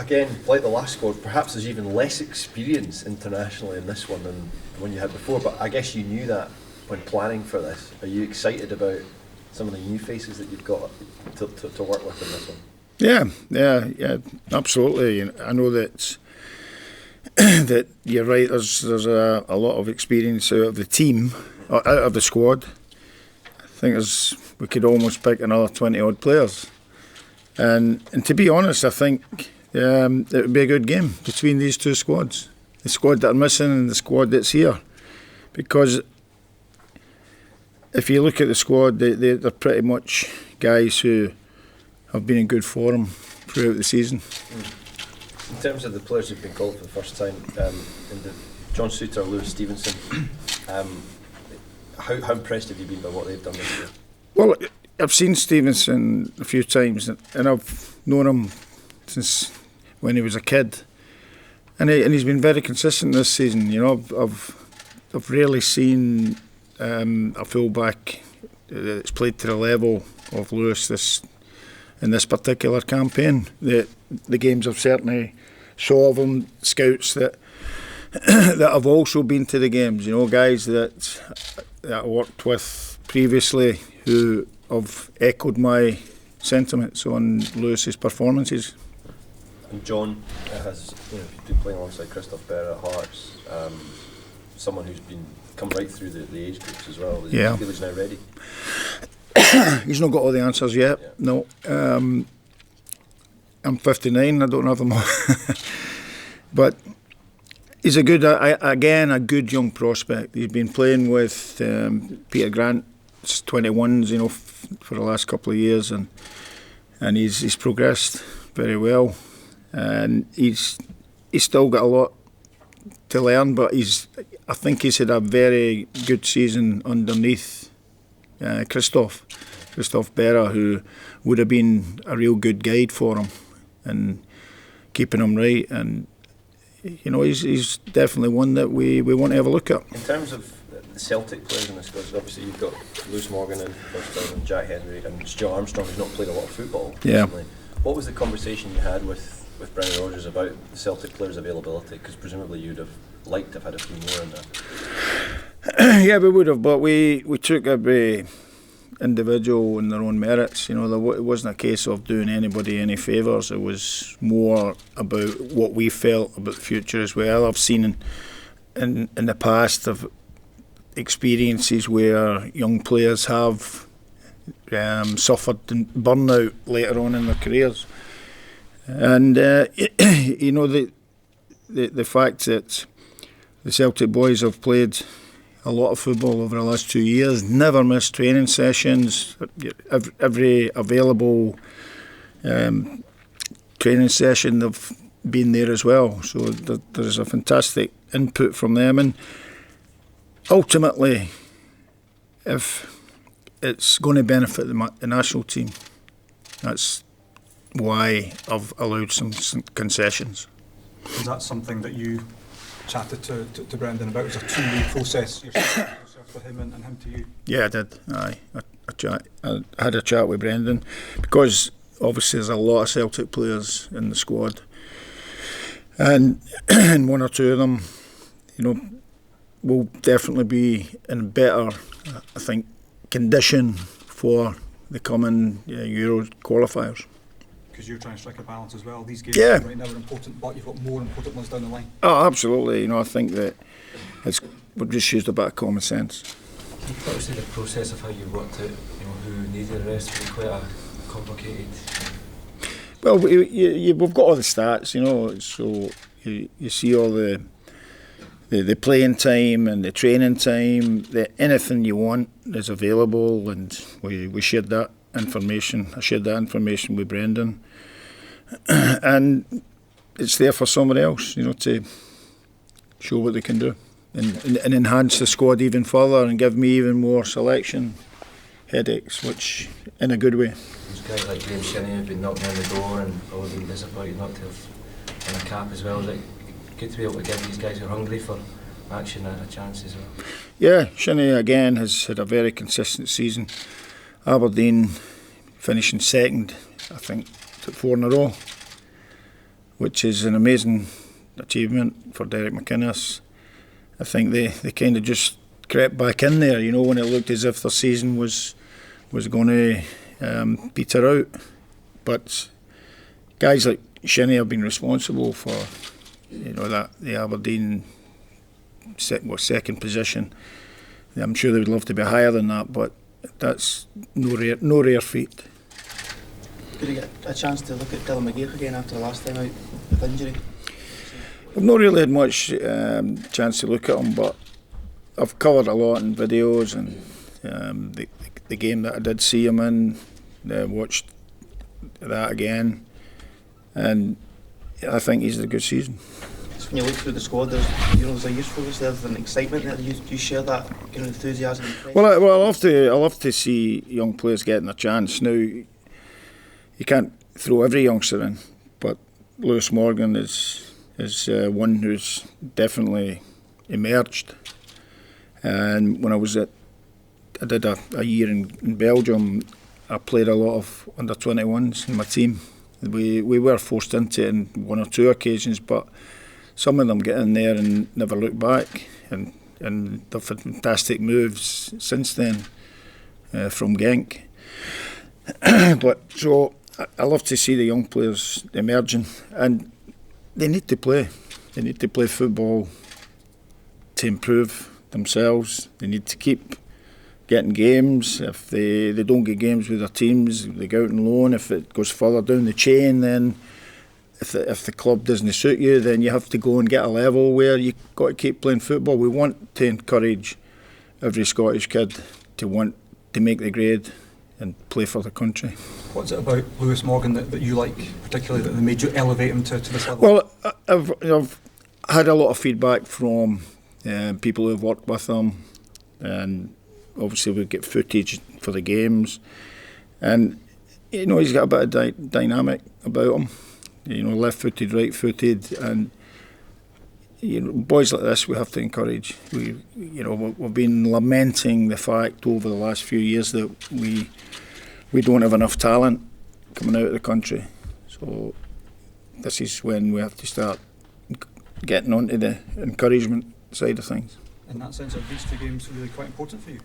again, like the last squad, perhaps there's even less experience internationally in this one than the one you had before, but I guess you knew that when planning for this. Are you excited about some of the new faces that you've got to work with in this one? Yeah, absolutely. I know that that you're right. There's a lot of experience out of the team, out of the squad. I think we could almost pick another 20 odd players, and to be honest, I think it would be a good game between these two squads. The squad that are missing and the squad that's here, because if you look at the squad, they're pretty much guys who have been in good form throughout the season. In terms of the players who've been called for the first time, John Souttar, Lewis Stevenson, how impressed have you been by what they've done this year? Well, I've seen Stevenson a few times, and I've known him since when he was a kid, and he's been very consistent this season. You know, I've rarely seen a fullback that's played to the level of Lewis in this particular campaign. The games I've certainly saw of him, scouts that have also been to the games, you know, guys that I worked with previously who have echoed my sentiments on Lewis's performances. And John has been playing alongside Christophe Berra at Hearts, someone who's come right through the age groups as well. Do you feel he's now ready? He's not got all the answers yet. Yeah. No. I'm 59. I don't have them all. But he's a good young prospect. He's been playing with Peter Grant's 21s, for the last couple of years, and he's progressed very well. And he's still got a lot to learn, but I think he's had a very good season underneath Christophe Berra, who would have been a real good guide for him and keeping him right. And he's definitely one that we want to have a look at. In terms of the Celtic players in this squad, obviously you've got Lewis Morgan in first time, and Jack Henry, and Stuart Armstrong, who's not played a lot of football recently. What was the conversation you had with Brendan Rodgers about the Celtic players' availability? Because presumably you'd have liked to have had a few more in there. Yeah, we would have, but we took every individual in their own merits. It wasn't a case of doing anybody any favours. It was more about what we felt about the future as well. I've seen in the past of experiences where young players have suffered burnout later on in their careers, and the fact that the Celtic boys have played a lot of football over the last 2 years, never missed training sessions, every available training session they've been there as well. So there's a fantastic input from them, and ultimately, if it's going to benefit the national team, that's why I've allowed some concessions. Is that something that you chatted to Brendan about? It was a 2-way process, yourself with him and him to you? Yeah, I did. I had a chat with Brendan, because obviously there's a lot of Celtic players in the squad, and one or two of them, will definitely be in better, I think, condition for the coming Euro qualifiers. Because you're trying to strike a balance as well. These games right now are important, but you've got more important ones down the line. Oh, absolutely. I think that we've just used a bit of common sense. Can you talk us through the process of how you worked out, who needed the rest? Was it quite complicated? Well, we've got all the stats, so you see all the playing time and the training time. Anything you want is available, and we shared that information. I shared that information with Brendan, and it's there for somebody else, to show what they can do and enhance the squad even further and give me even more selection headaches, which in a good way. There's guys like Graham Shinney who've been knocking on the door and all been disappointed not to have won a cap as well. Is it good to be able to give these guys who are hungry for action a chance as well? Yeah, Shinney again has had a very consistent season. Aberdeen finishing second, I think, took 4 in a row, which is an amazing achievement for Derek McInnes. I think they kind of just crept back in there, when it looked as if their season was going to peter out. But guys like Shinnie have been responsible for that the Aberdeen second position. I'm sure they would love to be higher than that, but that's no rare feat. Did you get a chance to look at Dylan McGeoch again after the last time out with injury? I've not really had much chance to look at him, but I've covered a lot in videos, and the game that I did see him in, watched that again, and I think he's had a good season. So when you look through the squad, there's a usefulness there, there's an excitement there. Do you share that kind of enthusiasm? Well, I love to see young players getting a chance. Now, you can't throw every youngster in, but Lewis Morgan is one who's definitely emerged. And when I did a year in Belgium, I played a lot of under-21s in my team. We were forced into it on one or two occasions, but some of them get in there and never look back, and they've had fantastic moves since then from Genk. But so I love to see the young players emerging, and they need to play. They need to play football to improve themselves. They need to keep getting games. If they don't get games with their teams, they go out on loan. If it goes further down the chain, then if the club doesn't suit you, then you have to go and get a level where you've got to keep playing football. We want to encourage every Scottish kid to want to make the grade and play for the country. What's it about Lewis Morgan that you like, particularly, that made you elevate him to this level? Well, I've had a lot of feedback from people who've worked with him, and obviously we get footage for the games, and he's got a bit of dynamic about him. Left-footed, right-footed, and boys like this we have to encourage. We've been lamenting the fact over the last few years that we don't have enough talent coming out of the country. So this is when we have to start getting onto the encouragement side of things. In that sense, are these two games really quite important for you?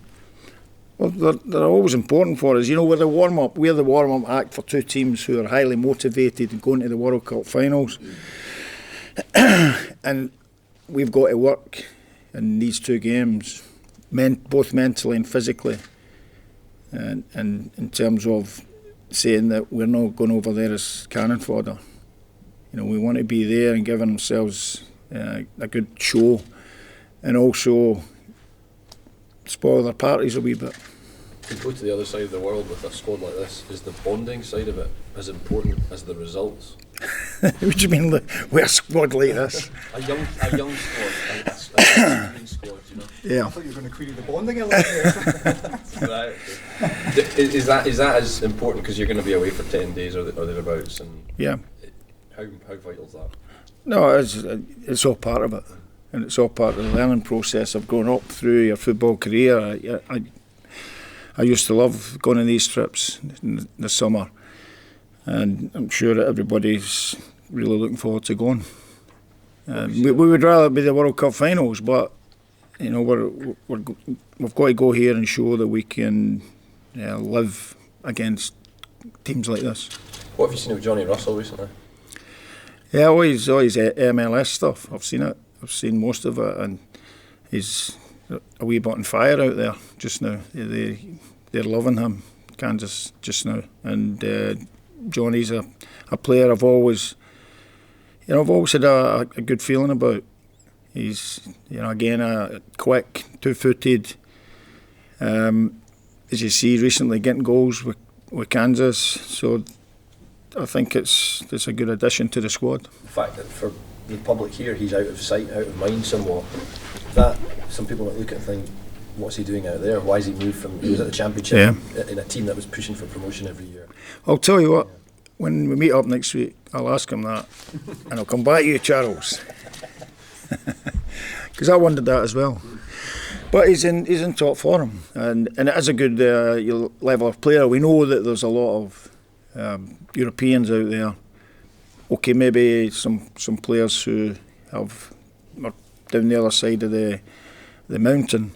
Well, they're always important for us. We're the warm-up act for two teams who are highly motivated and going to the World Cup finals. And we've got to work in these two games, both mentally and physically. And in terms of saying that we're not going over there as cannon fodder. We want to be there and giving ourselves a good show, and also spoil their parties a wee bit. To go to the other side of the world with a squad like this, is the bonding side of it as important as the results? What do you mean, we're a squad like this? a young squad, a young squad, Yeah. I thought you were going to query the bonding element there. Right. Is that as important because you're going to be away for 10 days or thereabouts? And yeah. How vital is that? No, it's all part of it, and it's all part of the learning process of growing up through your football career. I used to love going on these trips in the summer, and I'm sure that everybody's really looking forward to going. We would rather be the World Cup finals, but we've got to go here and show that we can live against teams like this. What have you seen of Johnny Russell recently? Yeah, always MLS stuff. I've seen it. I've seen most of it, and he's a wee bit on fire out there just now. They're loving him, Kansas, just now. And Johnny's a player I've always had a good feeling about. He's again quick, two-footed. As you see recently, getting goals with Kansas. So I think it's a good addition to the squad. The fact that for the public here, he's out of sight, out of mind somewhat. That some people might look at and think, what's he doing out there? Why has he moved from? He was at the Championship in a team that was pushing for promotion every year. I'll tell you what. When we meet up next week, I'll ask him that, and I'll come back to you, Charles, because I wondered that as well. But he's in top form, and it is a good level of player. We know that there's a lot of Europeans out there okay, maybe some players who are down the other side of the mountain,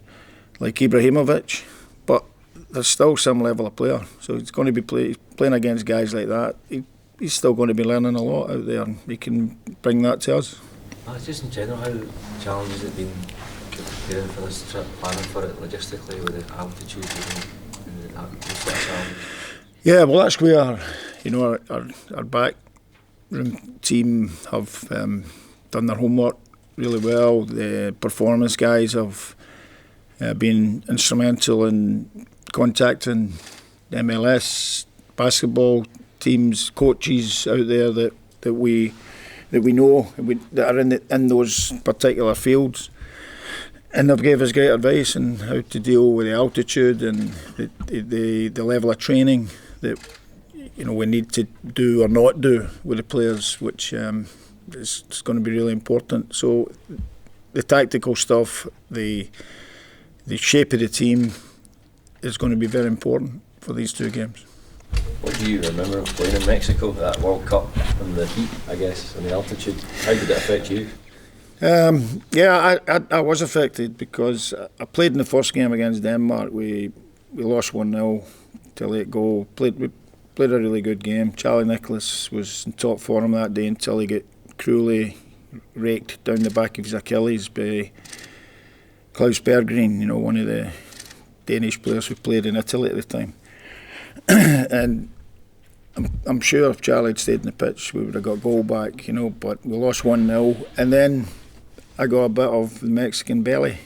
like Ibrahimovic, but there's still some level of player. So he's going to be playing against guys like that. He's still going to be learning a lot out there, and he can bring that to us. Just in general, how challenging has it been preparing for this trip, planning for it logistically with the altitude and that sort of challenge? Yeah, well, that's where our backroom team have done their homework really well. The performance guys have been instrumental in contacting MLS basketball teams, coaches out there that we know that are in those particular fields, and they've gave us great advice on how to deal with the altitude and the level of training that we need to do or not do with the players, which is going to be really important. So the tactical stuff, the shape of the team is going to be very important for these two games. What do you remember of playing in Mexico, that World Cup, and the heat, I guess, and the altitude? How did it affect you? Yeah, I was affected because I played in the first game against Denmark. We lost 1-0 to late goal. We played a really good game. Charlie Nicholas was in top form that day until he got cruelly raked down the back of his Achilles by Klaus Berggren, one of the Danish players who played in Italy at the time. And I'm sure if Charlie had stayed in the pitch, we would have got a goal back, but we lost 1-0. And then I got a bit of the Mexican belly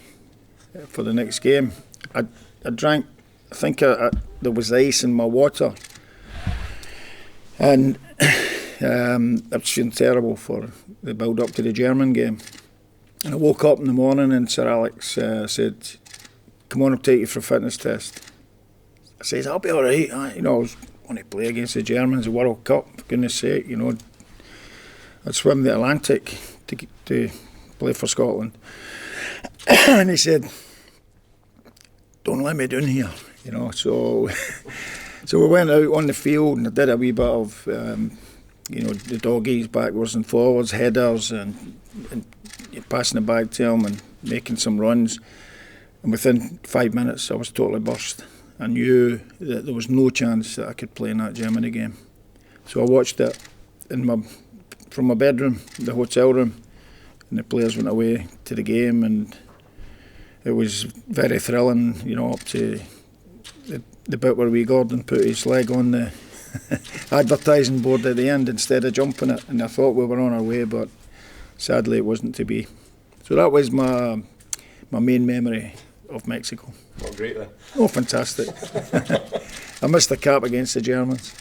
for the next game. I drank, I think there was ice in my water. And I was feeling terrible for the build-up to the German game. And I woke up in the morning and Sir Alex said, "Come on, I'll take you for a fitness test." I says, "I'll be all right." I was going to play against the Germans, the World Cup, for goodness sake. I'd swim the Atlantic to play for Scotland. And he said, "Don't let me down here." So we went out on the field and I did a wee bit of, the doggies backwards and forwards, headers, and passing the bag to him and making some runs. And within 5 minutes, I was totally burst. I knew that there was no chance that I could play in that Germany game. So I watched it from my bedroom, the hotel room, and the players went away to the game, and it was very thrilling, up to the bit where wee Gordon put his leg on the advertising board at the end instead of jumping it, and I thought we were on our way, but sadly it wasn't to be. So that was my main memory of Mexico. Not great then. Oh, fantastic. I missed the cap against the Germans.